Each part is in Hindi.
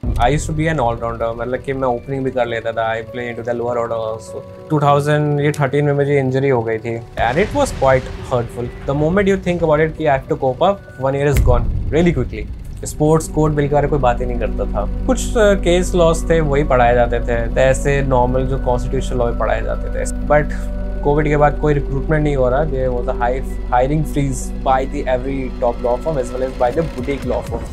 I used to be an all-rounder, मतलब कि मैं ओपनिंग भी कर लेता था. I play into the lower order also. 2013 में मुझे इंजरी हो गई थी and it was quite hurtful. The moment you think about it कि I have to cope up, 1 year is gone really quickly. Sports code bill के बारे में कोई बात ही नहीं करता था. कुछ केस लॉस थे वही पढ़ाए जाते थे, तो ऐसे नॉर्मल जो कॉन्स्टिट्यूशनल लॉ पढ़ाए जाते थे. बट कोविड के बाद कोई रिक्रूटमेंट नहीं हो रहा. There was a hiring freeze by the every top law firm as well as by the boutique law firm.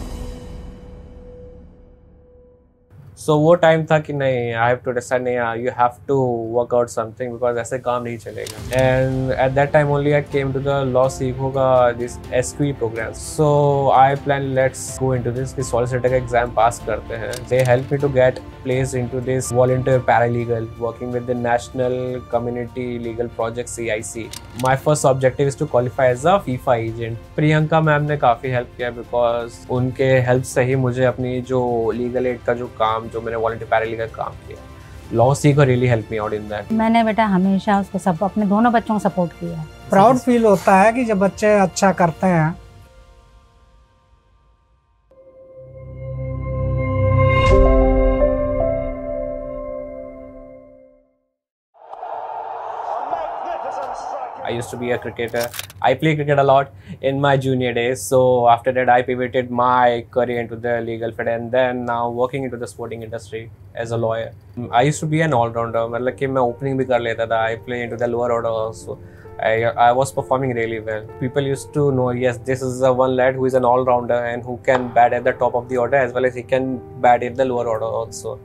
So वो टाइम था कि नहीं, आई हैव टू डिसाइड, नहीं you have to work out something because ऐसे काम नहीं चलेगा. And at that time only I came to the law सीखोगा this SQ program. So I plan let's go into this कि सॉलिसिटर का एग्जाम पास करते हैं. They help me to get place into this volunteer paralegal working with the national community legal project CIC. My first objective is to qualify as a FIFA agent. Priyanka ma'am ने काफ़ी हेल्प किया बिकॉज उनके हेल्प से ही मुझे अपनी जो लीगल एड का जो काम, जो मैंने वॉलंटियर पैरालीगल काम किया, लॉ सीखो really help me out in that. मैंने बेटा हमेशा उसको सब अपने दोनों बच्चों को सपोर्ट किया. प्राउड फील होता है कि जब बच्चे अच्छा करते हैं. I used to be a cricketer. I play cricket a lot in my junior days. So after that, I pivoted my career into the legal field, and then now working into the sporting industry as a lawyer. I used to be an all-rounder. मतलब कि मैं opening भी कर लेता था. I play into the lower order also. I was performing really well. People used to know, yes, this is the one lad who is an all-rounder and who can bat at the top of the order as well as he can bat at the lower order also.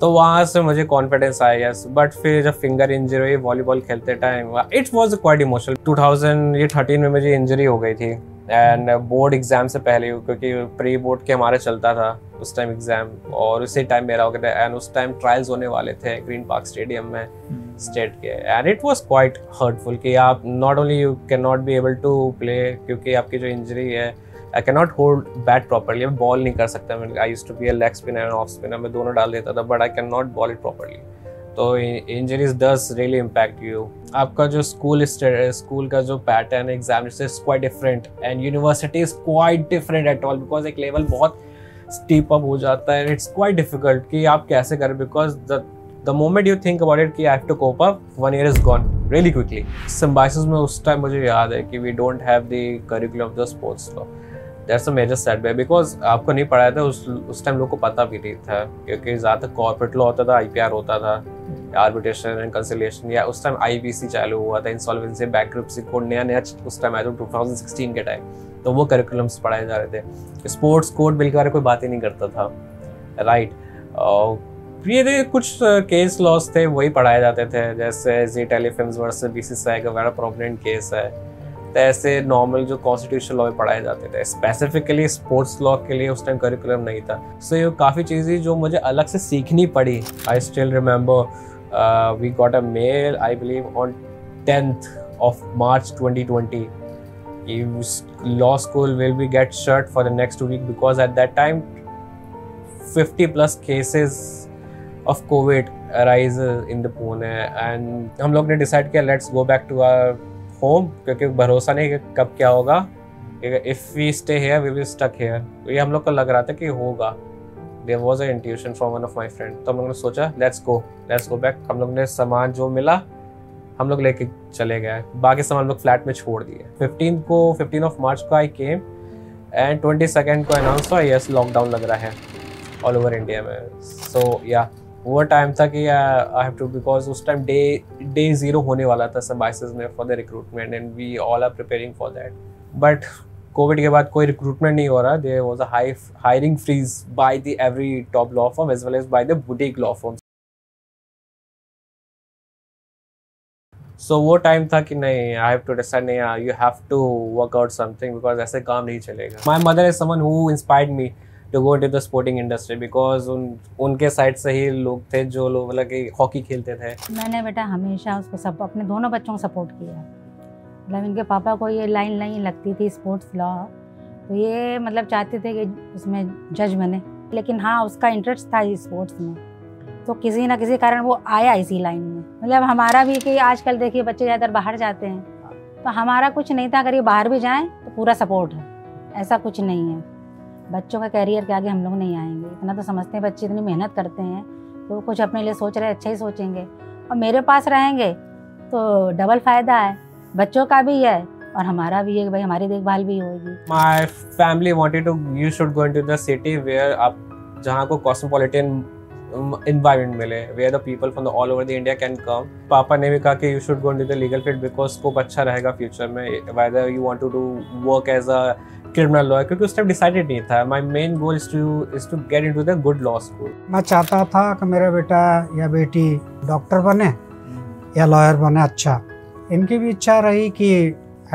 तो वहाँ से मुझे कॉन्फिडेंस आया. यस, बट फिर जब फिंगर इंजरी हुई वॉलीबॉल खेलते time, it was quite emotional. 2013 में मुझे इंजरी हो गई थी एंड बोर्ड एग्जाम से पहले, क्योंकि प्री बोर्ड के हमारे चलता था उस टाइम एग्जाम, और उसी टाइम मेरा हो गया था. एंड उस टाइम ट्रायल्स होने वाले थे ग्रीन पार्क स्टेडियम में स्टेट के. And it was quite hurtful कि आप not only you can not be able to play क्योंकि आपकी जो इंजरी है, I cannot hold bat properly. मैं बॉल नहीं कर सकता. मैं I used to be a leg spinner and off spinner. मैं दोनों डाल देता था, but I cannot ball it properly. तो injuries does really impact you. आपका जो स्कूल का जो pattern exam is quite different and university is quite different at all because एक लेवल बहुत steep up हो जाता है. It's quite difficult कि आप कैसे करें because the moment you think about it कि I have to cope up, 1 year is gone really quickly. Symbiosis में उस टाइम मुझे याद है कि we don't have the curriculum of the sports law. That's a major setback because आपको नहीं पढ़ाया था. उस टाइम लोग को पता भी नहीं था क्योंकि ज़्यादातर कॉर्पोरेट लॉ होता था, IPR होता था, आर्बिट्रेशन एंड कंसिलिएशन, या उस टाइम IBC चालू हुआ था, इंसॉल्वेंसी बैंक्रप्सी कोड नया उस टाइम आया था 2016 के टाइम. तो वो करिकुलम्स पढ़ाए जा रहे थे. स्पोर्ट्स कोड बिल के बारे में कोई बात ही नहीं करता था. राइट. ये कुछ केस लॉस थे वही पढ़ाए जाते थे, जैसे जी टेलीफिल्म्स वर्सेस BCCI का बड़ा प्रोमिनेंट केस है. तो ऐसे नॉर्मल जो कॉन्स्टिट्यूशनल लॉ पढ़ाए जाते थे. स्पेसिफिकली स्पोर्ट्स लॉ के लिए उस टाइम करिकुलम नहीं था. सो ये काफ़ी चीज़ें जो मुझे अलग से सीखनी पड़ी. I still remember we got a mail I believe on 10th of March 2020. Law school will be get shut for the next 2 weeks because at that time 50+ cases of COVID arises in the Pune, and हम लोग ने डिसाइड किया let's go back to our home क्योंकि भरोसा नहीं कि कब क्या होगा. If we stay here we will stuck here. ये हम लोग को लग रहा था कि होगा. There was an intuition from one of my friends. तो हम लोग ने सोचा let's go back. हम लोग ने सामान जो मिला हम लोग लेके चले गए. बाकी सामान लोग फ्लैट में छोड़ दिए. 15 of March को I came and 22nd को अनाउंस हुआ yes लॉकडाउन लग रहा है ऑल ओवर इंडिया में. सो या वो टाइम था कि आई हैव टू, बिकॉज उस टाइम डे 0 होने वाला था Symbiosis में for the recruitment and we all are preparing for that. But Covid के बाद कोई रिक्रूटमेंट नहीं हो रहा. There was a hiring freeze by the every top law firm as well as by the boutique law firm. So वो टाइम था कि नहीं, आई हैव टू डिसाइड, नहीं you have to work out something because ऐसे काम नहीं चलेगा. My mother is someone who inspired me to go into the sporting industry because उनके साइड से ही लोग थे जो लोग मतलब कि हॉकी खेलते थे. मैंने बेटा हमेशा उसको सब अपने दोनों बच्चों को सपोर्ट किया. मतलब इनके पापा को ये लाइन नहीं लगती थी स्पोर्ट्स लॉ, तो ये मतलब चाहते थे कि उसमें जज बने, लेकिन हाँ उसका इंटरेस्ट था स्पोर्ट्स में, तो किसी ना किसी कारण वो आया इसी लाइन में. मतलब हमारा भी कि आजकल देखिए बच्चे ज़्यादातर बाहर जाते हैं, तो हमारा कुछ नहीं था. अगर ये बाहर भी जाएँ तो पूरा सपोर्ट है, ऐसा कुछ नहीं है. बच्चों का कैरियर के आगे हम लोग नहीं आएंगे। इतना तो समझते हैं, बच्चे इतनी मेहनत करते हैं तो कुछ अपने लिए सोच रहे हैं, अच्छा ही सोचेंगे। और मेरे पास रहेंगे तो डबल फ़ायदा है, बच्चों का भी है और हमारा भी है कि भाई हमारी देखभाल भी होगी। My family wanted to you should go into the city where आप जहाँ को cosmopolitan environment मिले, where the people from the all over the India can come. पापा ने भी कहा कि you should go into the legal field because scope अच्छा रहेगा future में, whether you want to do work as a criminal lawyer, क्योंकि उस टाइम डिसाइडेड नहीं था। My main goal is to get into the good law school. मैं चाहता था कि मेरा बेटा या बेटी डॉक्टर बने या लॉयर बने। अच्छा, इनकी भी इच्छा रही कि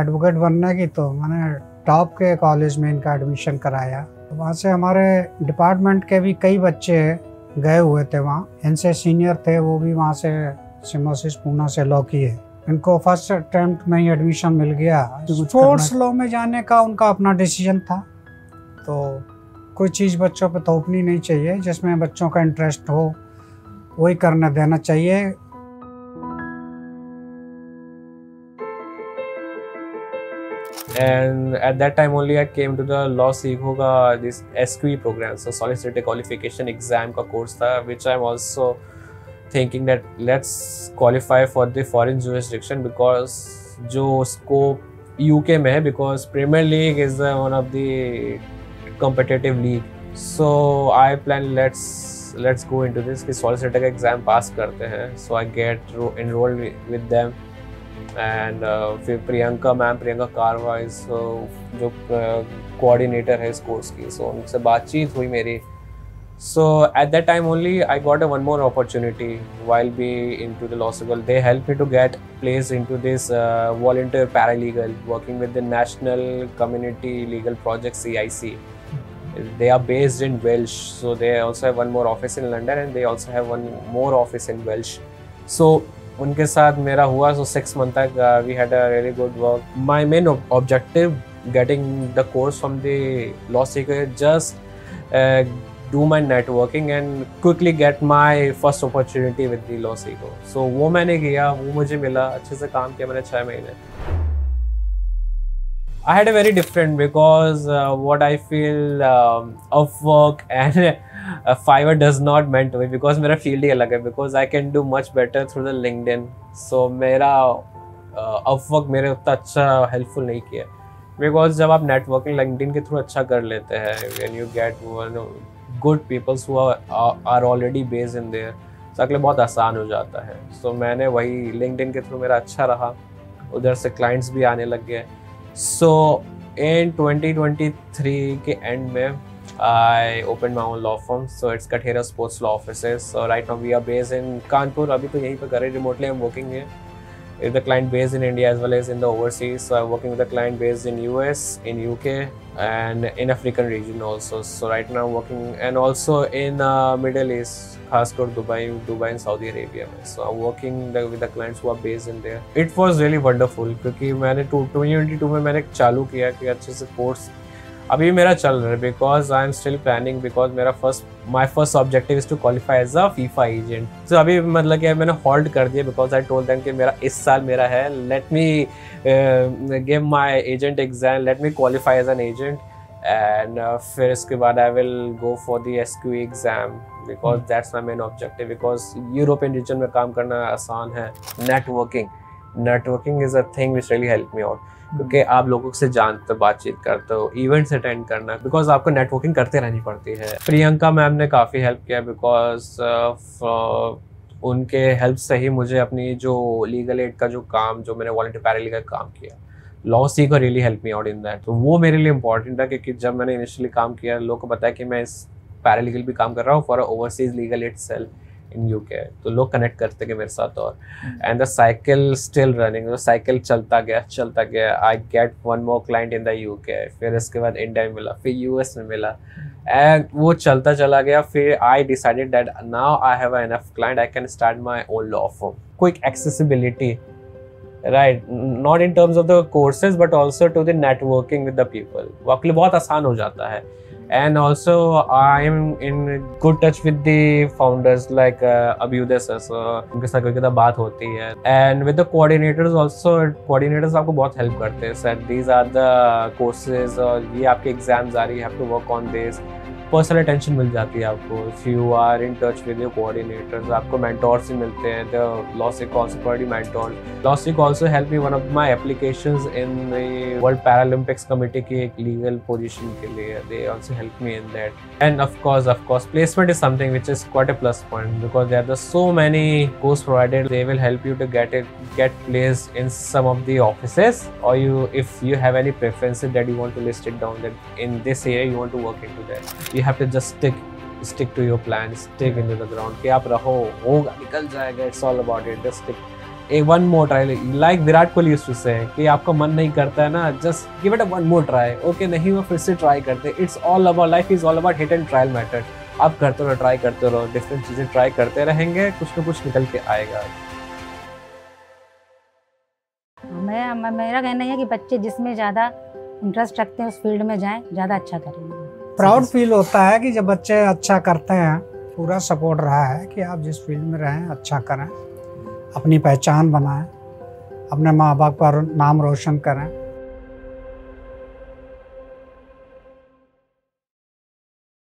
एडवोकेट बनने की, तो मैंने टॉप के कॉलेज में इनका एडमिशन कराया। तो वहाँ से हमारे डिपार्टमेंट के भी कई बच्चे गए हुए थे वहाँ, इनसे सीनियर थे, वो भी वहाँ से सिम्बोसिस पूना से लॉ किए। इनको फर्स्ट अटेम्प्ट में ही एडमिशन मिल गया। स्पोर्ट्स लॉ में जाने का उनका अपना डिसीजन था, तो कोई चीज़ बच्चों पे थोपनी नहीं चाहिए, जिसमें बच्चों का इंटरेस्ट हो वही करने देना चाहिए। And at that time only I came to the law सीखोगा this SQE program, so solicitor qualification exam का course था, which I'm also thinking that let's qualify for the foreign jurisdiction because जो scope UK में है, because Premier League is one of the competitive league, so I plan let's go into this कि solicitor का exam pass करते हैं, so I get enrolled with them. And फिर प्रियंका कारवा इस जो कोऑर्डिनेटर है इस कोर्स की, सो उनसे बातचीत हुई मेरी। So at that time only I got a one more opportunity while be into the law school. They help me to get place into this volunteer paralegal working with the national community legal project CIC. They are based in Welsh, so they also have one more office in London and they also have one more office in Welsh. So उनके साथ मेरा हुआ, so 6 months तक we had a really good work. My main objective getting the course from the law seeker just do my networking and quickly get my first opportunity with the law seeker. So वो मैंने किया, वो मुझे मिला, अच्छे से काम किया मैंने 6 महीने। I had a very different because what I feel Upwork and Fiverr does not meant to me because मेरा field ही अलग है, because I can do much better through the LinkedIn. So मेरा Upwork मेरे उतना अच्छा helpफुल नहीं किया, because जब आप networking LinkedIn के through अच्छा कर लेते हैं, when you get good people who are already based in there, तो अगले बहुत आसान हो जाता है। So मैंने वही LinkedIn के through मेरा अच्छा रहा, उधर से clients भी आने लग गए। So in 2023 के end में I opened my own law firm, so it's Kathera Sports Law Offices. So right now we are based in Kanpur. अभी तो यहीं पर कर रहे हैं, remotely I'm working here. With the client based in India as well as in the overseas. So I'm working with a client based in US, in UK, and in African region also. So right now I'm working and also in Middle East, खासकर Dubai and Saudi Arabia में. So I'm working with the clients who are based in there. It was really wonderful क्योंकि मैंने 2022 में मैंने चालू किया कि अच्छे से कोर्स अभी मेरा चल रहा है, because I am still planning, because मेरा my first objective is to qualify as a FIFA agent. So अभी मतलब कि मैंने hold कर दिया, because I told them कि मेरा इस साल मेरा है, let me give my agent exam, let me qualify as an agent, and फिर इसके बाद I will go for the SQE exam, because that's my main objective, because European region में काम करना आसान है। Networking is a thing which really helped me out, क्योंकि आप लोगों से जानते हो, बातचीत करते हो, इवेंट्स अटेंड करना, बिकॉज आपको नेटवर्किंग करते रहनी पड़ती है। प्रियंका मैम ने काफ़ी हेल्प किया, बिकॉज उनके हेल्प से ही मुझे अपनी जो लीगल एड का जो काम, जो मैंने वॉलंटियर पैरालीगल काम किया, law Sikar really help me out in that. तो वो मेरे लिए इंपॉर्टेंट था, क्योंकि जब मैंने इनिशियली काम किया, लोगों को बताया कि मैं इस पैरालीगल भी काम कर रहा हूँ for overseas legal aid cell in UK, तो लोग कनेक्ट करते गए मेरे साथ, और and the cycle still running, तो साइकिल चलता गया। I get one more client in the UK, फिर इसके बाद इंडिया में मिला, फिर यूएस में मिला, एंड वो चलता चला गया। फिर I decided that now I have enough client, I can start my own law firm. Quick accessibility, right, not in terms of the courses but also to the networking with the people, वो आपके लिए बहुत आसान हो जाता है। And also I am in good touch with the founders like Abhyuday sir, so उनके साथ कभी-कभी बात होती है. And with the coordinators also, coordinators आपको बहुत help करते हैं. Sir, these are the courses और ये आपके exams आ रही है, you have to work on this. Personal attention मिल जाती है आपको. If you are in touch with your coordinators, आपको मेंटोर्स भी मिलते हैं. द लॉसिक आल्सो प्रोवाइड मेंटोर. लॉसिक also help me one of my applications in the world Paralympics committee की एक लीगल पोजीशन के लिए. They also help me in that. And of course placement is something which is quite a plus point because there are so many course provided. They will help you to get placed in some of the offices, or if you have any preferences that you want to list it down that in this area you want to work into that. You have to just stick to your plan, stick into the ground कि आप रहो, होगा, निकल जाएगा. It's all about it. Just stick. One more try. Like Virat Kohli used to say कि आपका मन नहीं करता है ना, just give it a one more try. Okay, नहीं हुआ फिर से try करते. It's all about life is all about hit and trial method. आप करते रहो, ट्राई करते रहो, डिफरेंट चीज़ें ट्राई करते रहेंगे, कुछ ना कुछ निकल के आएगा. मेरा कहना है कि बच्चे जिसमें ज़्यादा इंटरेस्ट रखते हैं उस फील्ड में जाएं, ज़्यादा अच्छा करेंगे. प्राउड फील होता है कि जब बच्चे अच्छा करते हैं. पूरा सपोर्ट रहा है कि आप जिस फील्ड में रहें अच्छा करें, अपनी पहचान बनाएं, अपने माँ बाप का नाम रोशन करें.